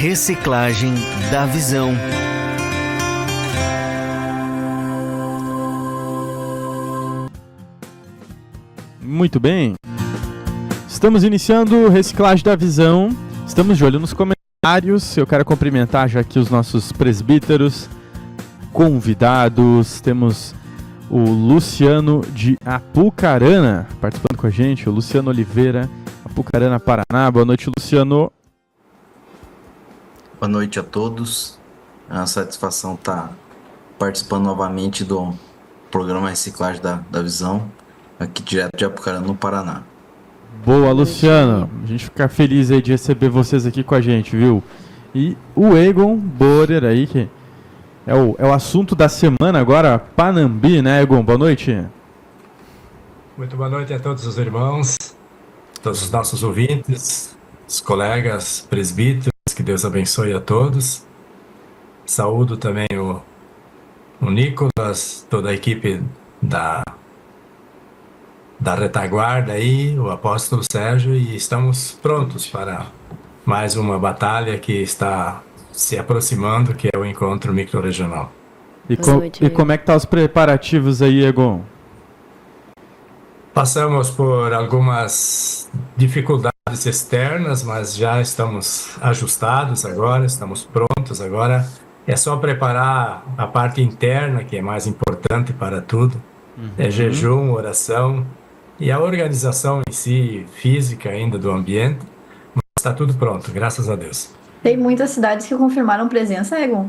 Reciclagem da Visão. Muito bem. Estamos iniciando Reciclagem da Visão. Estamos de olho nos comentários. Eu quero cumprimentar já aqui os nossos presbíteros, convidados. Temos o Luciano de Apucarana participando com a gente, o Luciano Oliveira, Apucarana, Paraná. Boa noite, Luciano. Boa noite a todos. É uma satisfação estar participando novamente do programa Reciclagem da Visão, aqui direto de Apucarana, no Paraná. Boa, Luciano. A gente fica feliz aí de receber vocês aqui com a gente, viu? E o Egon Borer aí, que é o assunto da semana agora, Panambi, né, Egon? Boa noite. Muito boa noite a todos os irmãos, todos os nossos ouvintes, os colegas, presbíteros, que Deus abençoe a todos. Saúdo também o Nicolas, toda a equipe da retaguarda aí, o apóstolo Sérgio, e estamos prontos para mais uma batalha que está se aproximando, que é o encontro microrregional. E como é que tá os preparativos aí, Egon? Passamos por algumas dificuldades externas, mas já estamos ajustados agora, estamos prontos agora. É só preparar a parte interna, que é mais importante para tudo. É jejum, oração e a organização em si, física ainda do ambiente. Mas está tudo pronto, graças a Deus. Tem muitas cidades que confirmaram presença, Egon?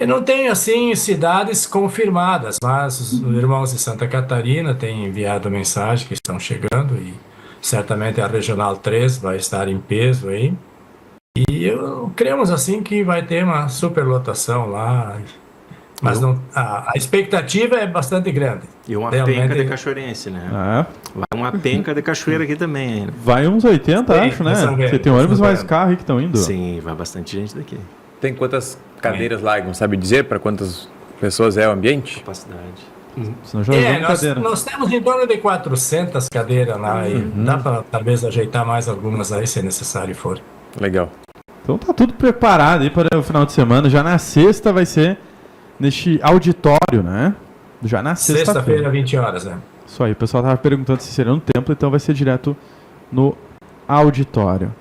Eu não tenho, assim, cidades confirmadas, mas os irmãos de Santa Catarina têm enviado mensagem que estão chegando e certamente a Regional 3 vai estar em peso aí. E cremos, assim, que vai ter uma superlotação lá, mas não, a expectativa é bastante grande. E uma Realmente... penca de cachoeirense, né? Vai uma penca de cachoeira aqui também. Né? Vai uns 80, sim, acho, né? Porque tem ônibus mais carro aí que estão indo. Sim, vai bastante gente daqui. Tem quantas cadeiras lá, não sabe dizer para quantas pessoas é o ambiente? Capacidade. Nós temos em torno de 400 cadeiras lá e dá para talvez ajeitar mais algumas aí se necessário for. Legal. Então tá tudo preparado aí para o final de semana. Já na sexta vai ser neste auditório, né? Já na sexta-feira, 20 horas, né? Isso aí, o pessoal tava perguntando se seria no templo, então vai ser direto no auditório.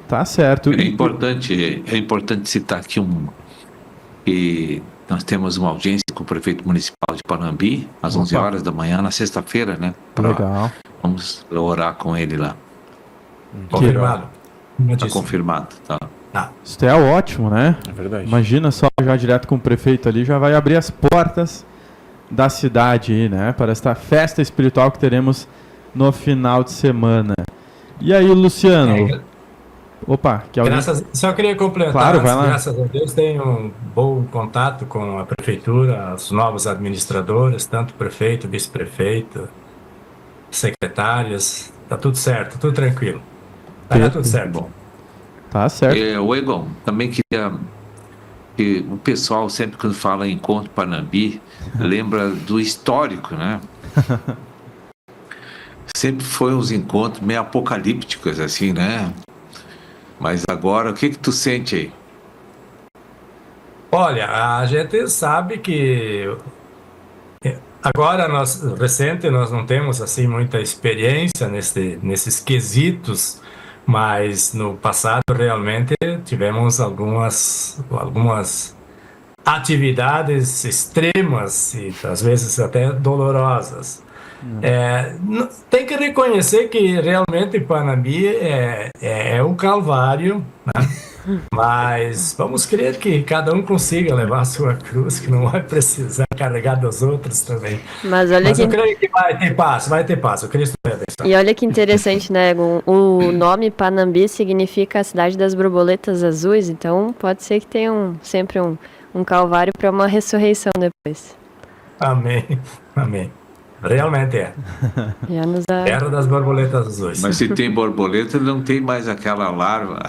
Tá certo. É importante citar aqui que nós temos uma audiência com o prefeito municipal de Panambi, às 11 horas da manhã, na sexta-feira, né? Legal. Vamos orar com ele lá. Confirmado. Está confirmado, tá. Isso é ótimo, né? É verdade. Imagina só já direto com o prefeito ali, já vai abrir as portas da cidade aí, né? Para esta festa espiritual que teremos no final de semana. E aí, Luciano? Opa, que alguém... Só queria completar, claro, vai lá. Graças a Deus tenho um bom contato com a prefeitura, os novos administradores, tanto prefeito, vice-prefeito, secretários, tá tudo certo, tudo tranquilo. Vai dar tudo certo. Bom. Tá certo. O Egon, também queria que o pessoal sempre quando fala em Encontro Panambi, lembra do histórico, né? Sempre foi uns encontros meio apocalípticos, assim, né? Mas agora, o que tu sente aí? Olha, a gente sabe que agora nós não temos assim muita experiência nesses quesitos, mas no passado realmente tivemos algumas atividades extremas e às vezes até dolorosas. Tem que reconhecer que realmente Panambi é um calvário, né? Mas vamos crer que cada um consiga levar a sua cruz, que não vai precisar carregar dos outros também. Mas eu creio que vai ter paz, o Cristo vai abençoar. E olha que interessante, né, Egon? O nome Panambi significa a cidade das borboletas azuis, então pode ser que tenha sempre um calvário para uma ressurreição depois. Amém, amém. Realmente é. Terra das borboletas azuis. Mas se tem borboleta, não tem mais aquela larva.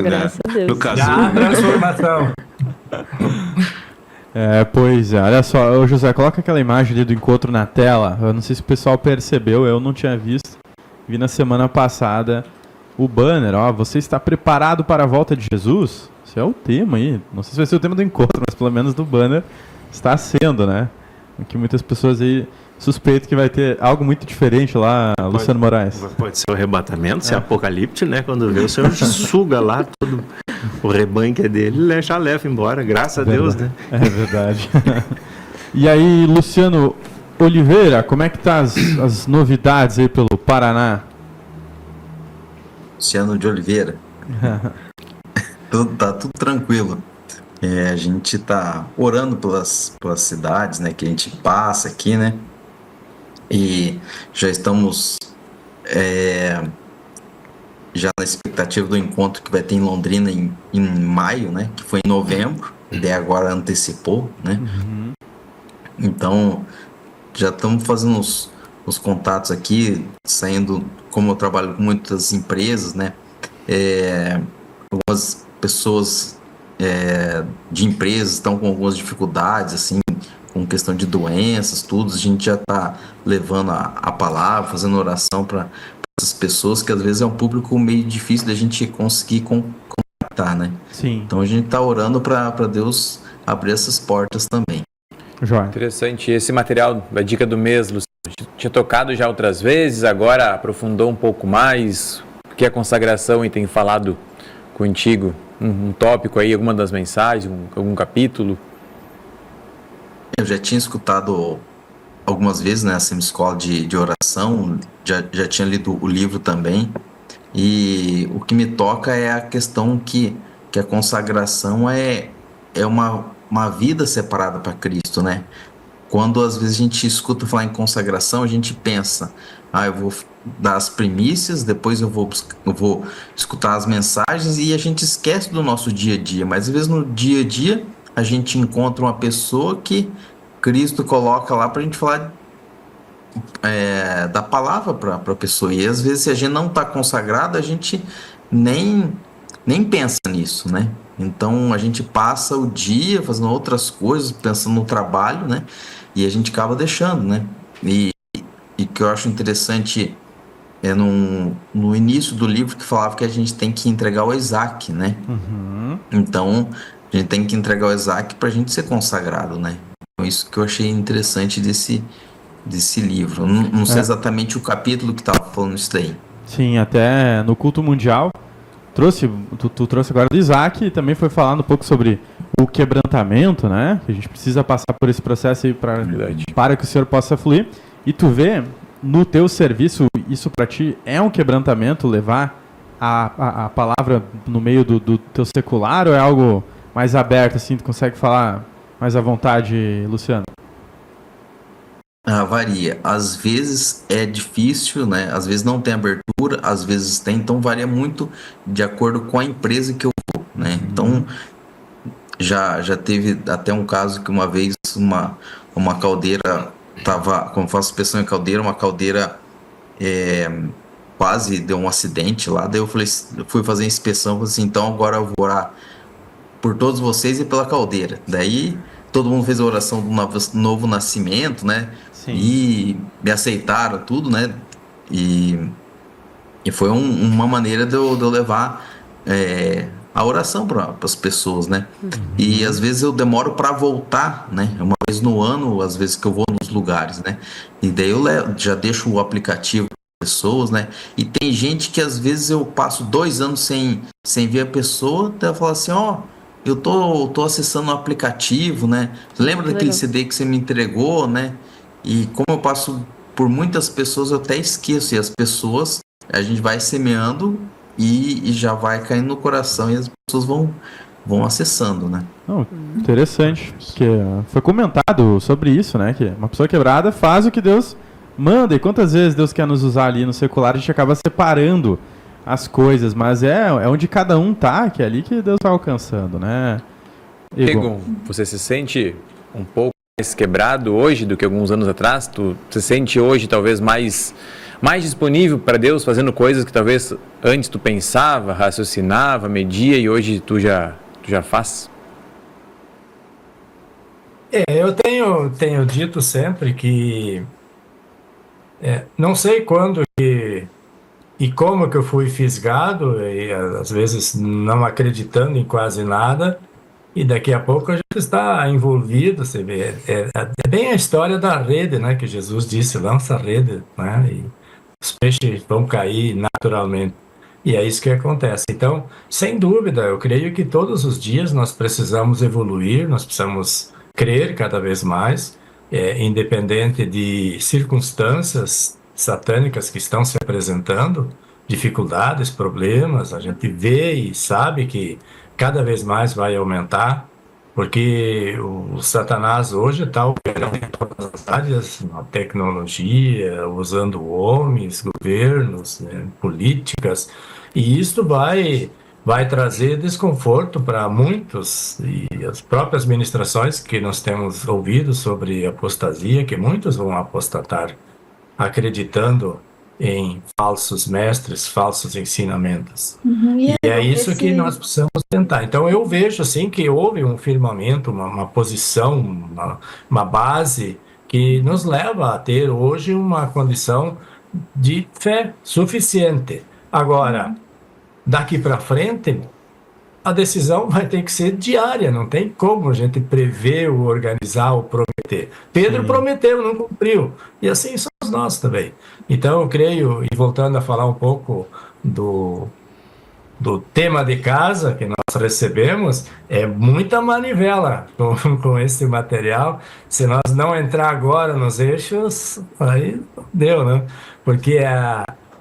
Graças a Deus. No casulo. Já transformação. Pois é. Olha só, ô José, coloca aquela imagem ali do encontro na tela. Eu não sei se o pessoal percebeu, eu não tinha visto. Vi na semana passada o banner, ó, você está preparado para a volta de Jesus? Esse é o tema aí. Não sei se vai ser o tema do encontro, mas pelo menos do banner está sendo, né? Que muitas pessoas aí suspeitam que vai ter algo muito diferente lá, Luciano Moraes. Pode ser o arrebatamento, ser apocalipse, né? Quando vê o Senhor suga lá todo o rebanho que é dele, já leva embora, graças a Deus, né? É verdade. E aí, Luciano Oliveira, como é que tá as novidades aí pelo Paraná? Luciano de Oliveira. Tá tudo tranquilo. A gente tá orando pelas cidades, né, que a gente passa aqui, né? E já estamos já na expectativa do encontro que vai ter em Londrina em maio, né? Que foi em novembro, e daí agora antecipou, né? Então, já estamos fazendo os contatos aqui, saindo, como eu trabalho com muitas empresas, né? Algumas pessoas de empresas estão com algumas dificuldades, assim, com questão de doenças, tudo. A gente já está levando a palavra, fazendo oração para essas pessoas, que às vezes é um público meio difícil da gente conseguir contactar, né? Sim. Então a gente está orando para Deus abrir essas portas também. Joia. Interessante. Esse material da dica do mês, Luciano, tinha tocado já outras vezes, agora aprofundou um pouco mais. O que é consagração e tem falado contigo? Um tópico aí, alguma das mensagens, algum capítulo? Eu já tinha escutado algumas vezes, né, essa escola de oração, já tinha lido o livro também, e o que me toca é a questão que a consagração é uma vida separada para Cristo, né? Quando às vezes a gente escuta falar em consagração, a gente pensa, eu vou dar as primícias, depois eu vou escutar as mensagens, e a gente esquece do nosso dia a dia, mas às vezes no dia a dia a gente encontra uma pessoa que Cristo coloca lá para a gente falar da palavra para a pessoa, e às vezes se a gente não está consagrado, a gente nem pensa nisso, né? Então a gente passa o dia fazendo outras coisas, pensando no trabalho, né? E a gente acaba deixando, né? E que eu acho interessante no início do livro que falava que a gente tem que entregar o Isaac, né? Então a gente tem que entregar o Isaac para a gente ser consagrado, né? Então isso que eu achei interessante desse livro. Não sei exatamente o capítulo que estava falando isso daí. Sim, até no culto mundial tu trouxe agora do Isaac, e também foi falando um pouco sobre o quebrantamento, né? Que a gente precisa passar por esse processo aí para que o Senhor possa fluir. E tu vê no teu serviço, isso para ti é um quebrantamento, levar a palavra no meio do teu secular, ou é algo mais aberto, assim, tu consegue falar mais à vontade, Luciano? Varia. Às vezes é difícil, né? Às vezes não tem abertura, às vezes tem, então varia muito de acordo com a empresa que eu vou, né? Então já teve até um caso que uma vez uma caldeira tava, como faço inspeção em caldeira, uma caldeira quase deu um acidente lá, daí eu fui fazer a inspeção, falei assim, então agora eu vou orar por todos vocês e pela caldeira. Daí todo mundo fez a oração do novo nascimento, né? Sim. E me aceitaram tudo, né? E foi uma maneira de eu levar a oração para as pessoas, né? E às vezes eu demoro para voltar, né? Uma vez no ano, às vezes que eu vou nos lugares, né? E daí eu já deixo o aplicativo para pessoas, né? E tem gente que às vezes eu passo 2 anos sem ver a pessoa, até eu falo assim, eu tô acessando o aplicativo, né? Lembra daquele Legal. CD que você me entregou, né? E como eu passo por muitas pessoas, eu até esqueço. E as pessoas, a gente vai semeando e já vai caindo no coração, e as pessoas vão acessando, né? Interessante, porque foi comentado sobre isso, né? Que uma pessoa quebrada faz o que Deus manda. E quantas vezes Deus quer nos usar ali no secular, a gente acaba separando as coisas, mas é onde cada um tá, que é ali que Deus vai alcançando, né? Egon, você se sente um pouco mais quebrado hoje do que alguns anos atrás? Tu se sente hoje talvez mais disponível para Deus, fazendo coisas que talvez antes tu pensava, raciocinava, media, e hoje tu já faz? Eu tenho dito sempre que não sei quando que E como que eu fui fisgado, e às vezes não acreditando em quase nada, e daqui a pouco a gente está envolvido, você vê. É bem a história da rede, né? Que Jesus disse, lança a rede, né? E os peixes vão cair naturalmente. E é isso que acontece. Então, sem dúvida, eu creio que todos os dias nós precisamos evoluir, nós precisamos crer cada vez mais, independente de circunstâncias satânicas que estão se apresentando, dificuldades, problemas, a gente vê e sabe que cada vez mais vai aumentar, porque o Satanás hoje está operando em todas as áreas, na tecnologia, usando homens, governos, né, políticas, e isso vai trazer desconforto para muitos, e as próprias ministrações que nós temos ouvido sobre apostasia, que muitos vão apostatar, acreditando em falsos mestres, falsos ensinamentos. E é isso que nós precisamos tentar. Então eu vejo assim que houve um firmamento, uma posição, uma base que nos leva a ter hoje uma condição de fé suficiente. Agora, daqui para frente, a decisão vai ter que ser diária, não tem como a gente prever, ou organizar, ou prometer. Pedro prometeu, não cumpriu. E assim somos nós também. Então eu creio, e voltando a falar um pouco do tema de casa que nós recebemos, é muita manivela com esse material. Se nós não entrar agora nos eixos, aí deu, né? Porque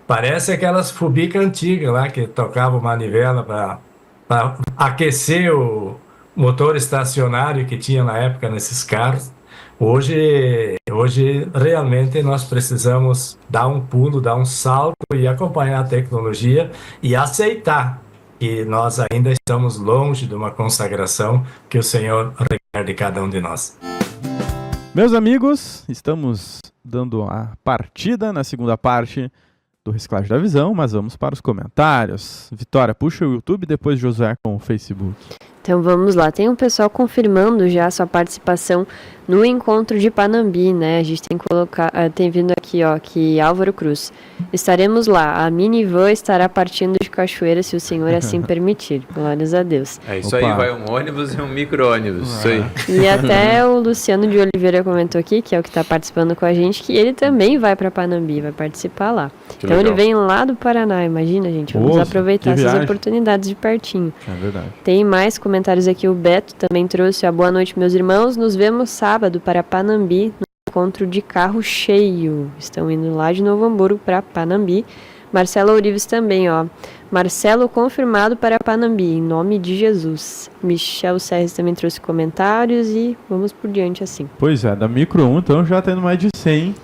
parece aquelas fubicas antigas lá que tocavam manivela para aquecer o motor estacionário que tinha na época nesses carros. Hoje realmente nós precisamos dar um pulo, dar um salto e acompanhar a tecnologia e aceitar que nós ainda estamos longe de uma consagração que o Senhor requer de cada um de nós. Meus amigos, estamos dando a partida na segunda parte do Reciclagem da Visão, mas vamos para os comentários. Vitória, puxa o YouTube, depois Josué com o Facebook. Então vamos lá, tem um pessoal confirmando já a sua participação no encontro de Panambi, né? A gente tem vindo aqui, ó, que Álvaro Cruz. Estaremos lá, a minivan estará partindo de Cachoeira se o Senhor assim permitir. Glórias a Deus. É isso. Opa. Aí, vai um ônibus e um micro-ônibus, isso aí. E até o Luciano de Oliveira comentou aqui, que é o que está participando com a gente, que ele também vai para Panambi, vai participar lá. Que então legal. ele vem lá do Paraná, imagina, gente. Vamos Nossa, aproveitar que essas viagem. oportunidades de pertinho. É verdade. Tem mais comentários aqui, o Beto também trouxe a boa noite, meus irmãos. Nos vemos sábado para Panambi, no encontro de carro cheio. Estão indo lá de Novo Hamburgo para Panambi. Marcelo Ourives também, ó. Marcelo confirmado para Panambi, em nome de Jesus. Michel Serres também trouxe comentários e vamos por diante assim. Pois é, da Micro 1, então já tendo mais de 100.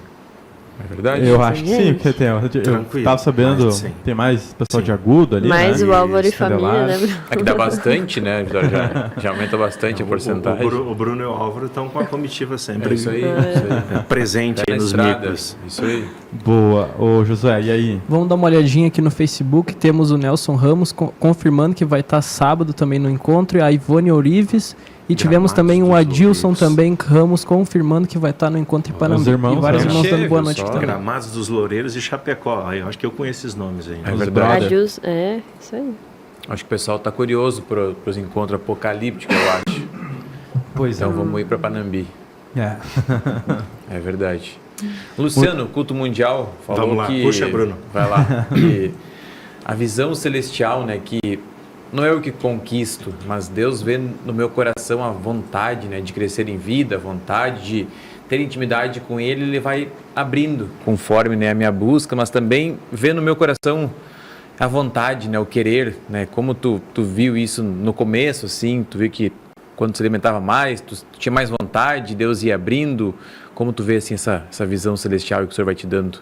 É verdade? Eu acho que sim, porque tem. Eu Tranquilo, tava sabendo, mais de 100. tem mais pessoal Sim. de agudo ali, Mais né? o Álvaro e Isso, família, né, Bruno? É que dá bastante, né, Vitória? Já aumenta bastante a porcentagem. O Bruno e o Álvaro estão com a comitiva sempre É isso aí, isso aí. presente Pé aí na nos estrada, micros. isso aí. Boa. Ô, Josué, e aí? Vamos dar uma olhadinha aqui no Facebook. Temos o Nelson Ramos confirmando que vai estar sábado também no encontro. E a Ivone Ourives. E tivemos Gramados também o dos Adilson Loureiros. também Ramos confirmando que vai estar no encontro em Panambi. Os irmãos, e vários né? irmãos dando boa noite Só. aqui também. Gramados dos Loureiros e Chapecó. Eu acho que eu conheço esses nomes aí. É Os verdade. brothers. Isso aí. Acho que o pessoal tá curioso para os encontros apocalípticos, eu acho. Pois Então vamos ir para Panambi. é. É verdade. Luciano, culto mundial, falou Vamos lá, que... puxa, Bruno. Vai lá. Que a visão celestial, né, que não é eu que conquisto, mas Deus vê no meu coração a vontade, né, de crescer em vida, a vontade de ter intimidade com Ele, Ele vai abrindo conforme, né, a minha busca, mas também vê no meu coração a vontade, né, o querer, né, como tu viu isso no começo, assim, tu viu que quando se alimentava mais, tu tinha mais vontade, Deus ia abrindo, como tu vê, assim, essa visão celestial que o Senhor vai te dando?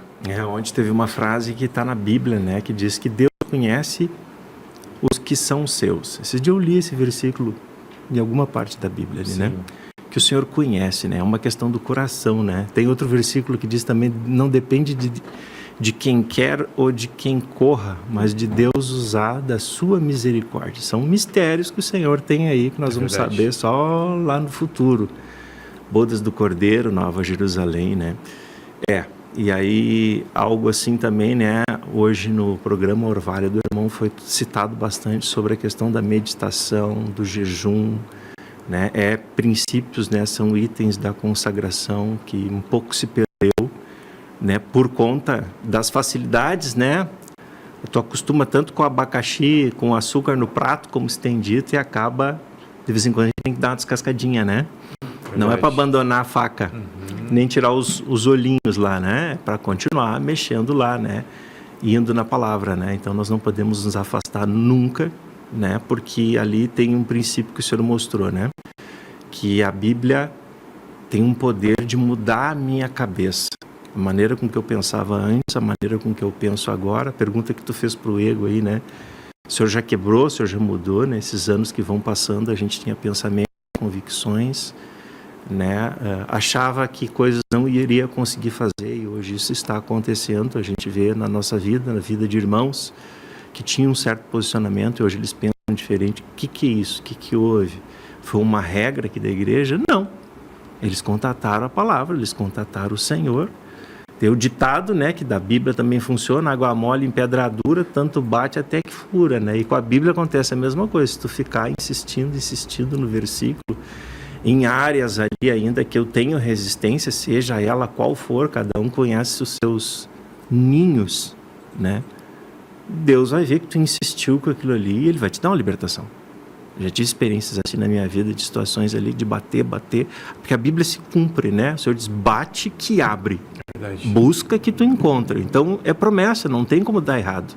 Onde teve uma frase que está na Bíblia, né, que diz que Deus conhece os que são seus. Esse dia eu li esse versículo em alguma parte da Bíblia ali, né? Que o Senhor conhece, né? É uma questão do coração, né? Tem outro versículo que diz também, não depende de quem quer ou de quem corra, mas de Deus usar da sua misericórdia. São mistérios que o Senhor tem aí, que nós vamos verdade. saber só lá no futuro. Bodas do Cordeiro, Nova Jerusalém, né? E aí, algo assim também, né? Hoje no programa Orvalho do Irmão foi citado bastante sobre a questão da meditação, do jejum, né? Princípios, né? São itens da consagração que um pouco se perdeu, né? Por conta das facilidades, né? Tu acostuma tanto com abacaxi, com açúcar no prato, como se tem dito, e acaba, de vez em quando, a gente tem que dar uma descascadinha, né? Verdade. Não é para abandonar a faca, nem tirar os olhinhos lá, né? É para continuar mexendo lá, né? Indo na palavra, né? Então, nós não podemos nos afastar nunca, né? Porque ali tem um princípio que o Senhor mostrou, né? Que a Bíblia tem um poder de mudar a minha cabeça. A maneira com que eu pensava antes, a maneira com que eu penso agora. A pergunta que tu fez pro Ego aí, né? O Senhor já quebrou, o Senhor já mudou, né? Esses anos que vão passando, a gente tinha pensamentos, convicções, né? Achava que coisas não iria conseguir fazer, e hoje isso está acontecendo. A gente vê na nossa vida, na vida de irmãos que tinham um certo posicionamento e hoje eles pensam diferente. O que é isso? O que houve? Foi uma regra aqui da igreja? Não. Eles contataram a palavra, eles contataram o Senhor. Tem o ditado, né, que da Bíblia também funciona: água mole em pedra dura, tanto bate até que fura, né? E com a Bíblia acontece a mesma coisa. Se tu ficar insistindo no versículo, em áreas ali ainda que eu tenho resistência, seja ela qual for, cada um conhece os seus ninhos, né? Deus vai ver que tu insistiu com aquilo ali e Ele vai te dar uma libertação. Já tive experiências assim na minha vida, de situações ali de bater, porque a Bíblia se cumpre, né? O Senhor diz: bate que abre, busca que tu encontra. Então é promessa, não tem como dar errado.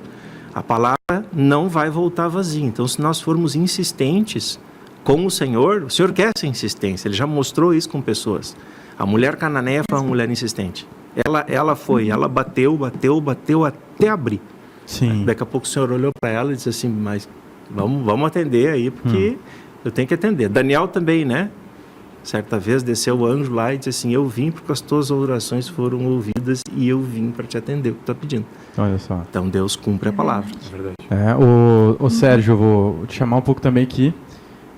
A palavra não vai voltar vazia. Então, se nós formos insistentes com o Senhor quer essa insistência. Ele já mostrou isso com pessoas. A mulher cananeia foi uma mulher insistente. Ela bateu até abrir. Sim. Daqui a pouco o Senhor olhou para ela e disse assim: mas vamos atender aí, porque eu tenho que atender. Daniel também, né? Certa vez desceu o anjo lá e disse assim: eu vim porque as tuas orações foram ouvidas e eu vim para te atender o que tu está pedindo. Olha só. Então Deus cumpre a palavra. É verdade. O Sérgio, eu vou te chamar um pouco também aqui,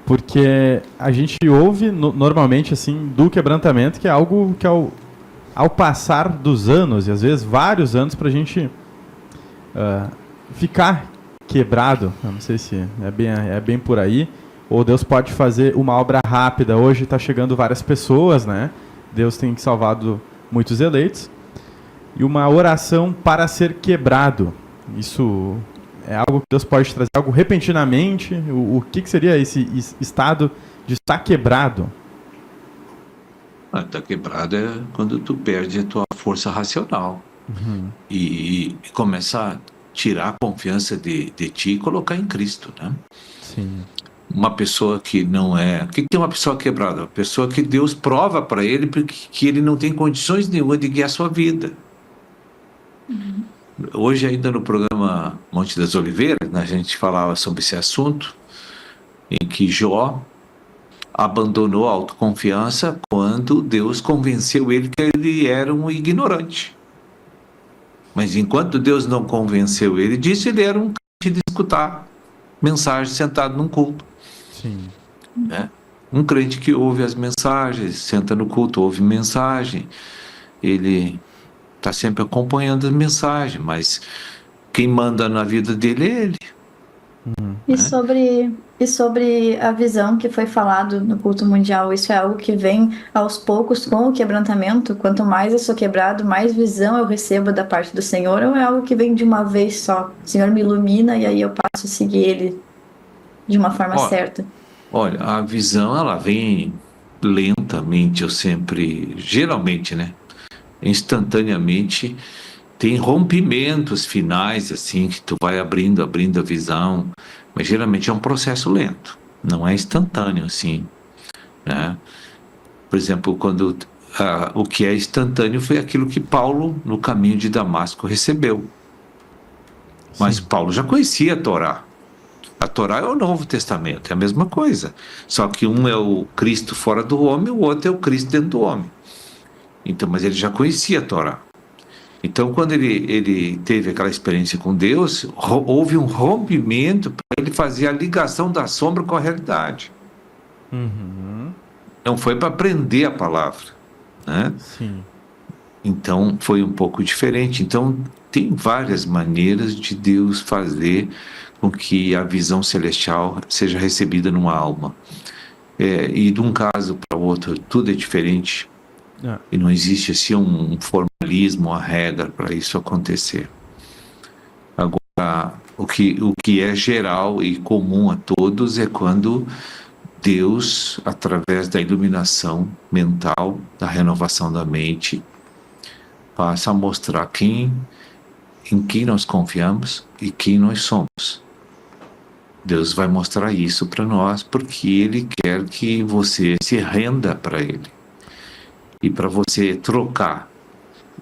porque a gente ouve normalmente assim do quebrantamento, que é algo que ao passar dos anos, e às vezes vários anos, para a gente ficar quebrado. Eu não sei se é bem por aí, ou Deus pode fazer uma obra rápida. Hoje está chegando várias pessoas, né? Deus tem salvado muitos eleitos, e uma oração para ser quebrado. Isso é algo que Deus pode trazer, algo repentinamente. O que seria esse estado de estar quebrado? Tá quebrado é quando tu perde a tua força racional e começa a tirar a confiança de ti e colocar em Cristo, né? Sim. Uma pessoa que não é... O que é uma pessoa quebrada? Uma pessoa que Deus prova para ele que ele não tem condições nenhuma de guiar a sua vida. Hoje, ainda no programa Monte das Oliveiras, a gente falava sobre esse assunto, em que Jó abandonou a autoconfiança quando Deus convenceu ele que ele era um ignorante. Mas enquanto Deus não convenceu ele disso, ele era um crente de escutar mensagem sentado num culto. Sim. Né? Um crente que ouve as mensagens, senta no culto, ouve mensagem, ele está sempre acompanhando as mensagens, mas quem manda na vida dele é ele. E sobre a visão que foi falado no culto mundial, isso é algo que vem aos poucos com o quebrantamento? Quanto mais eu sou quebrado, mais visão eu recebo da parte do Senhor, ou é algo que vem de uma vez só? O Senhor me ilumina e aí eu passo a seguir Ele de uma forma certa? Olha, a visão, ela vem lentamente, geralmente, né? Instantaneamente, tem rompimentos finais, assim, que tu vai abrindo a visão, mas geralmente é um processo lento, não é instantâneo, assim, né? Por exemplo, quando o que é instantâneo foi aquilo que Paulo, no caminho de Damasco, recebeu. Mas Paulo já conhecia a Torá. A Torá é o Novo Testamento, é a mesma coisa, só que um é o Cristo fora do homem, o outro é o Cristo dentro do homem. Então, mas ele já conhecia a Torá. Então, quando ele teve aquela experiência com Deus, houve um rompimento para ele fazer a ligação da sombra com a realidade. Não foi para aprender a palavra, né? Sim. Então foi um pouco diferente. Então tem várias maneiras de Deus fazer com que a visão celestial seja recebida numa alma. E de um caso para o outro, tudo é diferente. E não existe assim um formalismo, uma regra para isso acontecer. Agora, o que é geral e comum a todos é quando Deus, através da iluminação mental, da renovação da mente, passa a mostrar em quem nós confiamos e quem nós somos. Deus vai mostrar isso para nós porque Ele quer que você se renda para Ele. E para você trocar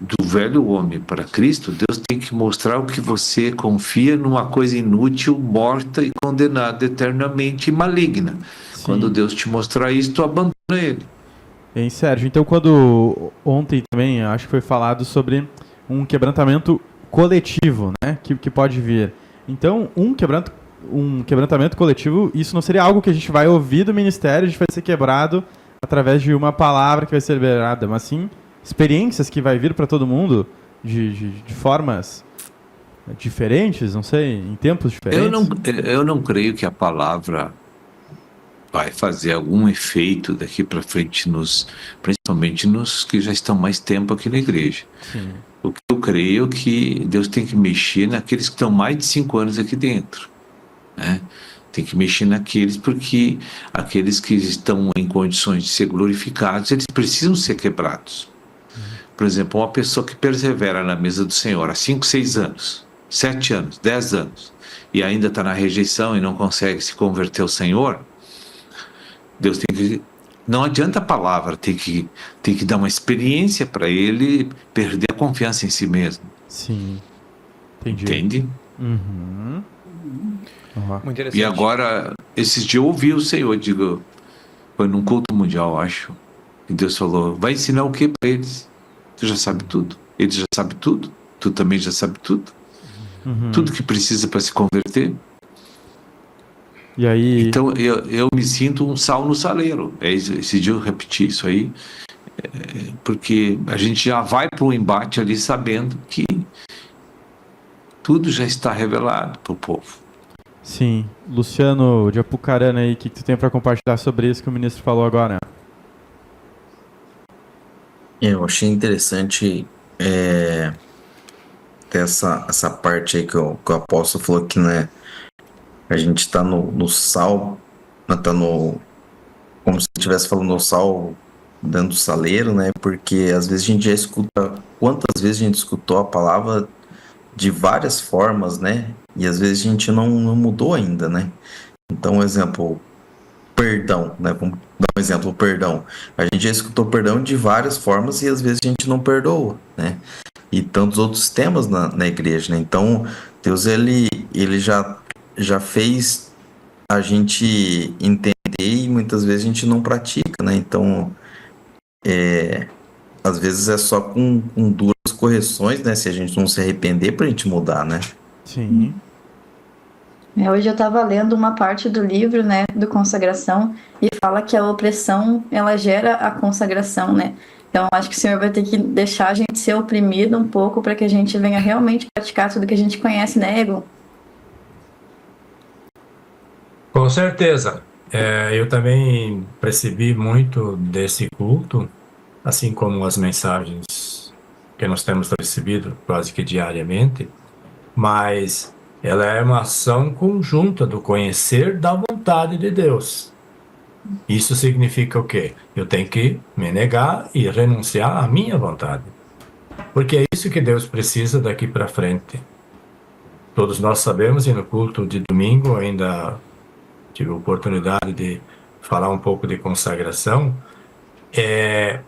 do velho homem para Cristo, Deus tem que mostrar o que você confia numa coisa inútil, morta e condenada eternamente e maligna. Sim. Quando Deus te mostrar isso, tu abandona Ele. Hein, Sérgio? Então, quando ontem também, acho que foi falado sobre um quebrantamento coletivo, né? Que pode vir. Então, um quebrantamento coletivo, isso não seria algo que a gente vai ouvir do ministério, a gente vai ser quebrado através de uma palavra que vai ser liberada, mas sim experiências que vai vir para todo mundo de formas diferentes, não sei, em tempos diferentes. Eu não creio que a palavra vai fazer algum efeito daqui para frente, principalmente nos que já estão mais tempo aqui na igreja. Sim. O que eu creio é que Deus tem que mexer naqueles que estão mais de 5 anos aqui dentro, né? Tem que mexer naqueles, porque aqueles que estão em condições de ser glorificados, eles precisam ser quebrados. Por exemplo, uma pessoa que persevera na mesa do Senhor há 5, 6 anos, 7 anos, 10 anos, e ainda está na rejeição e não consegue se converter ao Senhor, Deus tem que... Não adianta a palavra, tem que dar uma experiência para ele perder a confiança em si mesmo. Sim. Entendi. Entende? Uhum. Muito interessante. E agora, esses dias eu ouvi o Senhor, foi num culto mundial, acho, e Deus falou, vai ensinar o que para eles? Tu já sabe tudo. Eles já sabem tudo. Tu também já sabe tudo. Uhum. Tudo que precisa para se converter. E aí... Então, eu me sinto um sal no saleiro. Esse dia eu repeti isso aí, porque a gente já vai para o embate ali sabendo que tudo já está revelado para o povo. Sim. Luciano de Apucarana aí, o que tu tem para compartilhar sobre isso que o ministro falou agora? Eu achei interessante essa parte aí que o apóstolo falou que, né, a gente está no sal, está como se estivesse falando no sal dentro do saleiro, né? Porque às vezes a gente já escuta, quantas vezes a gente escutou a palavra de várias formas, né? E às vezes a gente não mudou ainda, né? Então, exemplo, perdão, né? Vamos dar um exemplo, perdão. A gente já escutou perdão de várias formas e às vezes a gente não perdoa, né? E tantos outros temas na igreja, né? Então, Deus, ele já fez a gente entender e muitas vezes a gente não pratica, né? Então, às vezes é só com duras correções, né? Se a gente não se arrepender pra gente mudar, né? Sim. Hoje eu estava lendo uma parte do livro, né, do Consagração, e fala que a opressão, ela gera a consagração, né? Então, acho que o Senhor vai ter que deixar a gente ser oprimido um pouco para que a gente venha realmente praticar tudo que a gente conhece, né, Egon? Com certeza. Eu também percebi muito desse culto, assim como as mensagens que nós temos recebido quase que diariamente, mas ela é uma ação conjunta do conhecer da vontade de Deus. Isso significa o quê? Eu tenho que me negar e renunciar à minha vontade. Porque é isso que Deus precisa daqui para frente. Todos nós sabemos, e no culto de domingo ainda tive a oportunidade de falar um pouco de consagração, é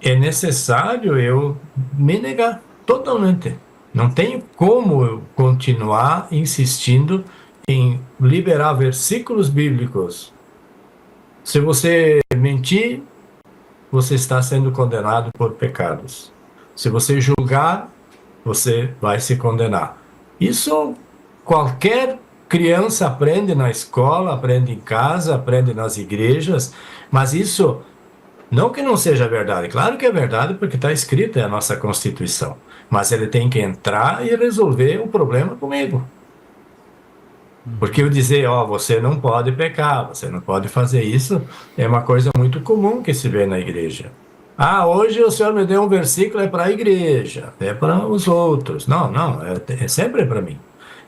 necessário eu me negar totalmente. Não tenho como eu continuar insistindo em liberar versículos bíblicos. Se você mentir, você está sendo condenado por pecados. Se você julgar, você vai se condenar. Isso qualquer criança aprende na escola, aprende em casa, aprende nas igrejas, mas isso Não que não seja verdade, claro que é verdade, porque está escrito, é a nossa Constituição. Mas ele tem que entrar e resolver o problema comigo. Porque eu dizer, você não pode pecar, você não pode fazer isso, é uma coisa muito comum que se vê na igreja. Hoje o senhor me deu um versículo, é para a igreja, é para os outros. Não, é sempre para mim.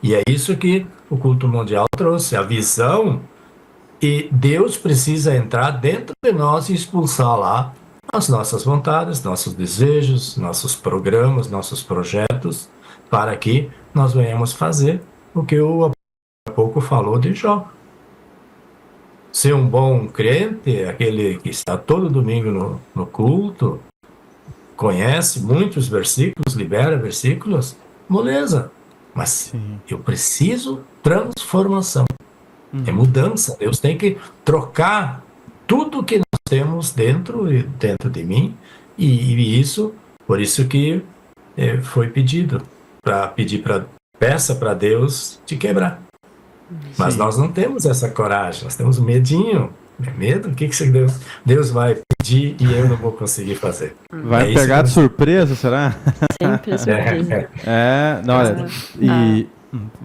E é isso que o culto mundial trouxe, a visão, e Deus precisa entrar dentro de nós e expulsar lá as nossas vontades, nossos desejos, nossos programas, nossos projetos, para que nós venhamos fazer o que o há pouco falou de Jó. Ser um bom crente, aquele que está todo domingo no culto, conhece muitos versículos, libera versículos, beleza. Mas eu preciso transformação. É mudança. Deus tem que trocar tudo que nós temos dentro de mim. E isso, por isso que foi pedido, peça para Deus te quebrar. Mas nós não temos essa coragem, nós temos medinho. É medo? O que Deus vai pedir e eu não vou conseguir fazer? Vai pegar de surpresa, será? Sempre surpresa.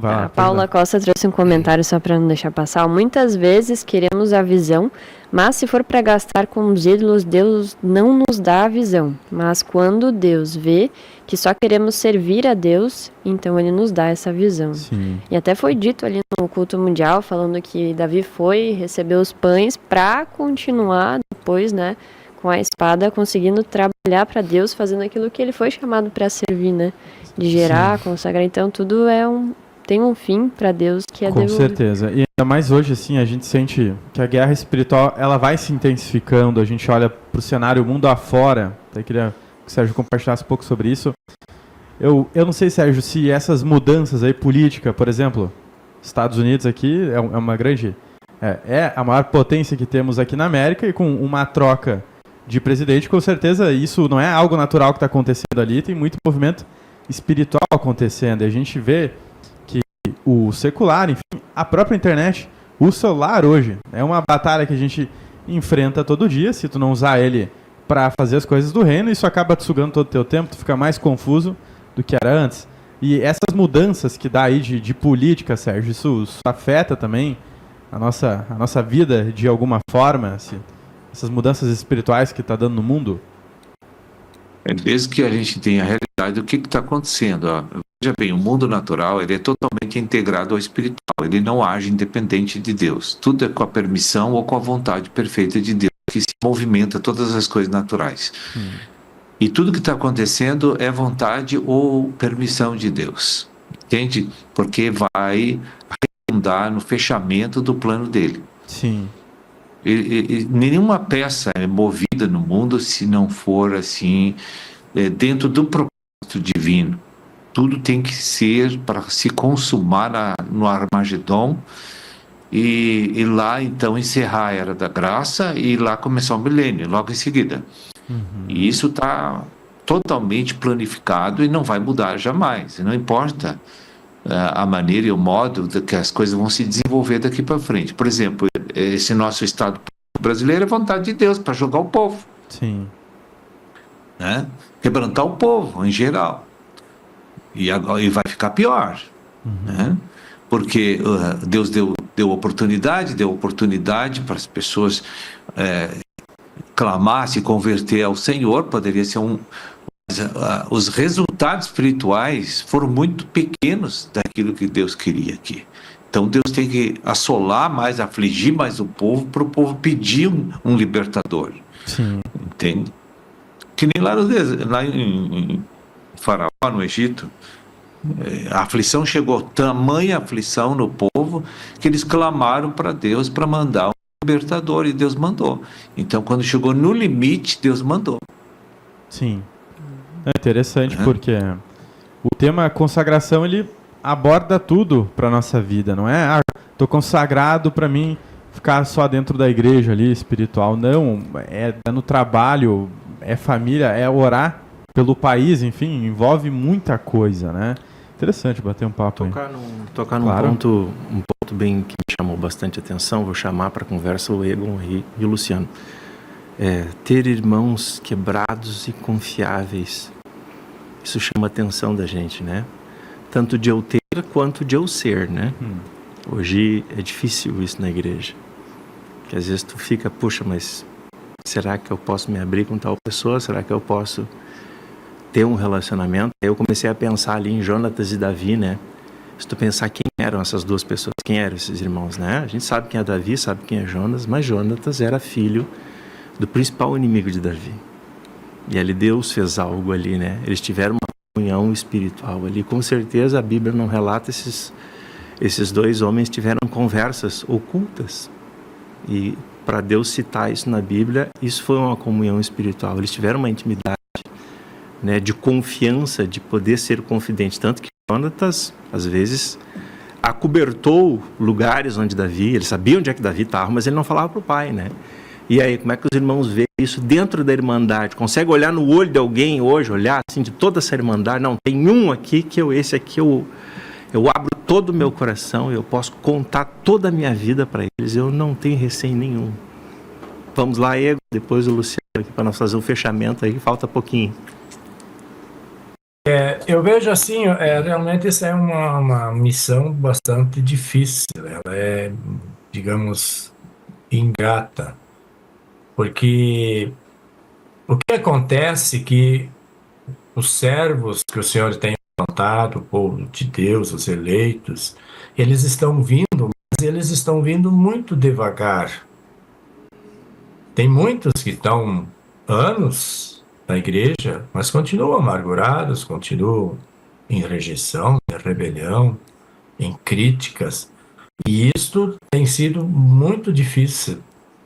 A Paula Costa trouxe um comentário só para não deixar passar. Muitas vezes queremos a visão, mas se for para gastar com os ídolos, Deus não nos dá a visão. Mas quando Deus vê que só queremos servir a Deus, então Ele nos dá essa visão. Sim. E até foi dito ali no culto mundial, falando que Davi foi receber os pães para continuar depois, né, com a espada, conseguindo trabalhar para Deus, fazendo aquilo que ele foi chamado para servir, né? De gerar, consagrar. Então, tudo tem um fim para Deus que é Com certeza. E ainda mais hoje, assim, a gente sente que a guerra espiritual, ela vai se intensificando. A gente olha para o cenário mundo afora. Até queria que o Sérgio compartilhasse um pouco sobre isso. Eu não sei, Sérgio, se essas mudanças aí, política, por exemplo, Estados Unidos aqui é uma grande... É a maior potência que temos aqui na América, e com uma troca de presidente, com certeza isso não é algo natural que está acontecendo ali, tem muito movimento espiritual acontecendo, e a gente vê que o secular, enfim, a própria internet, o celular hoje, é uma batalha que a gente enfrenta todo dia. Se tu não usar ele para fazer as coisas do reino, isso acaba te sugando todo o teu tempo, tu fica mais confuso do que era antes. E essas mudanças que dá aí de política, Sérgio, isso afeta também a nossa vida de alguma forma, essas mudanças espirituais que está dando no mundo? Desde que a gente tenha a realidade do que está acontecendo. Veja bem, o mundo natural ele é totalmente integrado ao espiritual. Ele não age independente de Deus. Tudo é com a permissão ou com a vontade perfeita de Deus que se movimenta todas as coisas naturais. E tudo que está acontecendo é vontade ou permissão de Deus. Entende? Porque vai redundar no fechamento do plano dele. Sim. E nenhuma peça é movida no mundo se não for assim, dentro do propósito divino. Tudo tem que ser para se consumar no Armagedon e lá então encerrar a Era da Graça e lá começar o milênio, logo em seguida. E isso está totalmente planificado e não vai mudar jamais. Não importa a maneira e o modo que as coisas vão se desenvolver daqui para frente. Por exemplo, esse nosso Estado brasileiro é vontade de Deus para jogar o povo. Sim. Né? Quebrantar o povo em geral. E vai ficar pior. Né? Porque Deus deu oportunidade para as pessoas clamar, se converter ao Senhor. Poderia ser os resultados espirituais foram muito pequenos daquilo que Deus queria aqui. Então Deus tem que assolar mais, afligir mais o povo, para o povo pedir um libertador. Sim. Entende? Que nem lá em Faraó, no Egito, a aflição chegou, tamanha aflição no povo, que eles clamaram para Deus para mandar um libertador, e Deus mandou. Então quando chegou no limite, Deus mandou. Sim. É interessante porque o tema consagração, ele aborda tudo para nossa vida, não é? Tô consagrado para mim ficar só dentro da igreja ali, espiritual. Não, é no trabalho, é família, é orar pelo país, enfim, envolve muita coisa, né? Interessante bater um papo aí. Tocar num ponto bem que me chamou bastante atenção, vou chamar para conversa o Egon e o Luciano. ter irmãos quebrados e confiáveis. Isso chama a atenção da gente, né? Tanto de eu ter quanto de eu ser, né? Hoje é difícil isso na igreja. Que às vezes tu fica, puxa, mas será que eu posso me abrir com tal pessoa? Será que eu posso ter um relacionamento? Aí eu comecei a pensar ali em Jonatas e Davi, né? Se tu pensar quem eram essas duas pessoas, quem eram esses irmãos, né? A gente sabe quem é Davi, sabe quem é Jonas, mas Jonatas era filho do principal inimigo de Davi. E ali Deus fez algo ali, né? Eles tiveram uma comunhão espiritual ali. Com certeza a Bíblia não relata esses dois homens tiveram conversas ocultas. E para Deus citar isso na Bíblia, isso foi uma comunhão espiritual. Eles tiveram uma intimidade, né, de confiança, de poder ser confidente. Tanto que Jonatas, às vezes, acobertou lugares onde Davi, ele sabia onde é que Davi estava, mas ele não falava para o pai, né? E aí, como é que os irmãos veem isso dentro da irmandade? Consegue olhar no olho de alguém hoje, olhar assim, de toda essa irmandade? Não, tem um aqui que esse aqui eu abro todo o meu coração, eu posso contar toda a minha vida para eles, eu não tenho receio nenhum. Vamos lá, Ego, depois o Luciano aqui para nós fazer um fechamento aí, falta pouquinho. Eu vejo assim, realmente essa é uma missão bastante difícil, ela é, digamos, ingrata, porque o que acontece é que os servos que o Senhor tem levantado, o povo de Deus, os eleitos, eles estão vindo, mas eles estão vindo muito devagar. Tem muitos que estão anos na igreja, mas continuam amargurados, continuam em rejeição, em rebelião, em críticas. E isto tem sido muito difícil.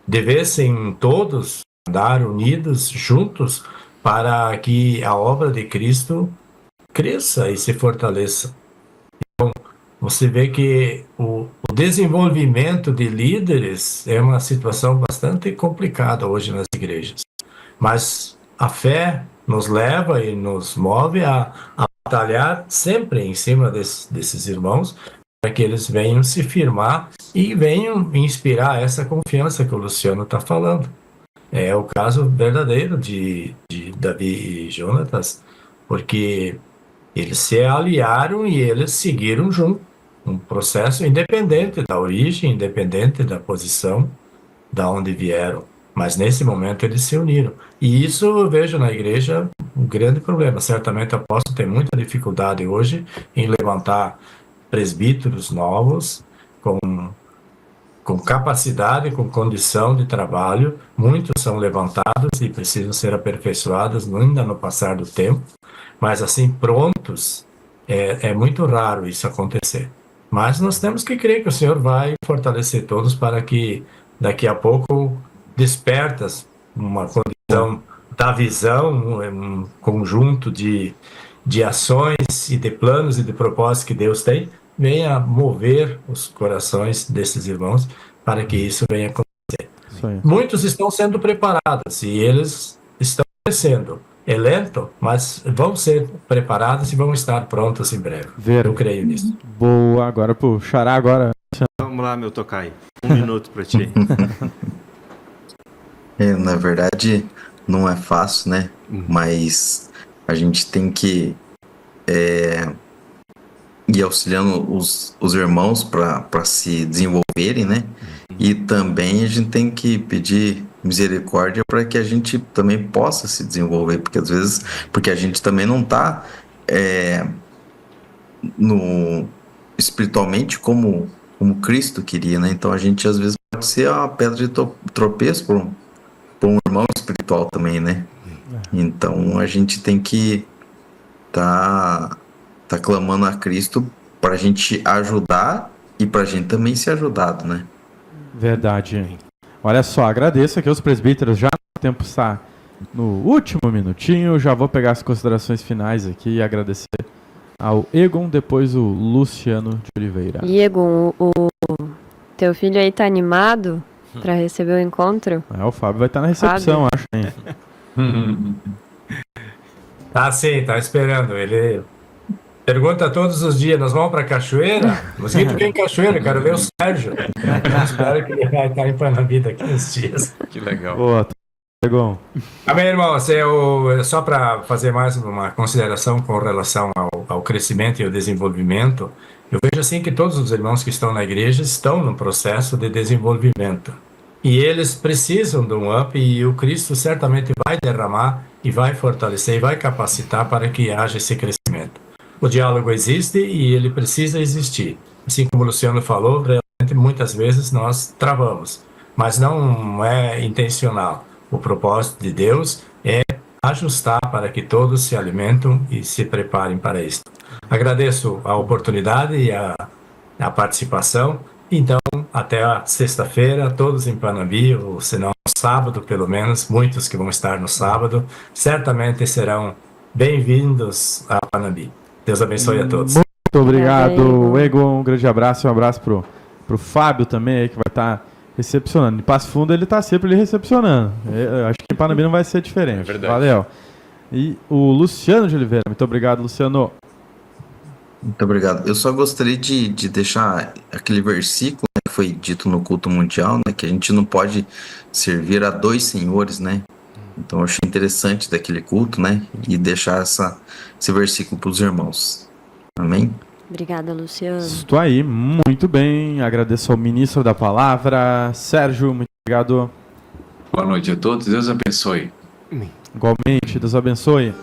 Devessem todos andar unidos, juntos, para que a obra de Cristo cresça e se fortaleça. Então, você vê que o desenvolvimento de líderes é uma situação bastante complicada hoje nas igrejas. Mas a fé nos leva e nos move a batalhar sempre em cima desses irmãos, para que eles venham se firmar e venham inspirar essa confiança que o Luciano está falando. É o caso verdadeiro de Davi e Jonatas, porque eles se aliaram e eles seguiram junto, um processo independente da origem, independente da posição, da onde vieram. Mas nesse momento eles se uniram. E isso eu vejo na igreja um grande problema. Certamente o apóstolo tem muita dificuldade hoje em levantar presbíteros novos, com capacidade, com condição de trabalho. Muitos são levantados e precisam ser aperfeiçoados ainda no passar do tempo. Mas assim, prontos, é muito raro isso acontecer. Mas nós temos que crer que o Senhor vai fortalecer todos para que daqui a pouco despertas uma condição da visão, um conjunto de ações e de planos e de propósitos que Deus tem, venha mover os corações desses irmãos para que isso venha acontecer. Muitos estão sendo preparados e eles estão crescendo. É lento, mas vão ser preparados e vão estar prontos em breve. Eu creio nisso. Boa, agora pro Xará agora. Vamos lá, meu tocaio. 1 minuto para ti. Na verdade, não é fácil, né? Mas a gente tem que ir auxiliando os irmãos para se desenvolverem, né? E também a gente tem que pedir misericórdia para que a gente também possa se desenvolver, porque às vezes, porque a gente também não está espiritualmente como Cristo queria, né? Então a gente às vezes pode ser a pedra de tropeço para um irmão espiritual também, né? Então a gente tem que tá clamando a Cristo para a gente ajudar e para a gente também ser ajudado, né? Verdade. Olha só, agradeço aqui aos presbíteros, já o tempo está no último minutinho, já vou pegar as considerações finais aqui e agradecer ao Egon, depois o Luciano de Oliveira. E Egon, o teu filho aí tá animado para receber o encontro? O Fábio vai estar na recepção, acho. Tá sim, tá esperando. Ele pergunta todos os dias, nós vamos para Cachoeira? Mosquito vem em Cachoeira, quero ver o Sérgio. Espero que ele vai estar em Panambi daqui uns dias. Que legal. Boa, Egon. Amém, irmãos. Só para fazer mais uma consideração com relação ao crescimento e ao desenvolvimento, eu vejo assim que todos os irmãos que estão na igreja estão no processo de desenvolvimento. E eles precisam de um up e o Cristo certamente vai derramar e vai fortalecer e vai capacitar para que haja esse crescimento. O diálogo existe e ele precisa existir. Assim como o Luciano falou, realmente muitas vezes nós travamos, mas não é intencional. O propósito de Deus é ajustar para que todos se alimentam e se preparem para isso. Agradeço a oportunidade e a participação. Então, até a sexta-feira, todos em Panambi, ou se não, sábado pelo menos, muitos que vão estar no sábado, certamente serão bem-vindos a Panambi. Deus abençoe a todos. Muito obrigado, Egon. Um grande abraço e um abraço pro Fábio também, aí, que vai estar recepcionando. Em Passo Fundo ele está sempre ali recepcionando. Eu acho que em Panambi não vai ser diferente. É verdade. Valeu. E o Luciano de Oliveira. Muito obrigado, Luciano. Muito obrigado. Eu só gostaria de deixar aquele versículo, né, que foi dito no culto mundial, né, que a gente não pode servir a dois senhores, né? Então eu achei interessante daquele culto, né? E deixar esse versículo para os irmãos. Amém? Obrigada, Luciano. Estou aí, muito bem. Agradeço ao ministro da palavra, Sérgio. Muito obrigado. Boa noite a todos. Deus abençoe. Igualmente, Deus abençoe.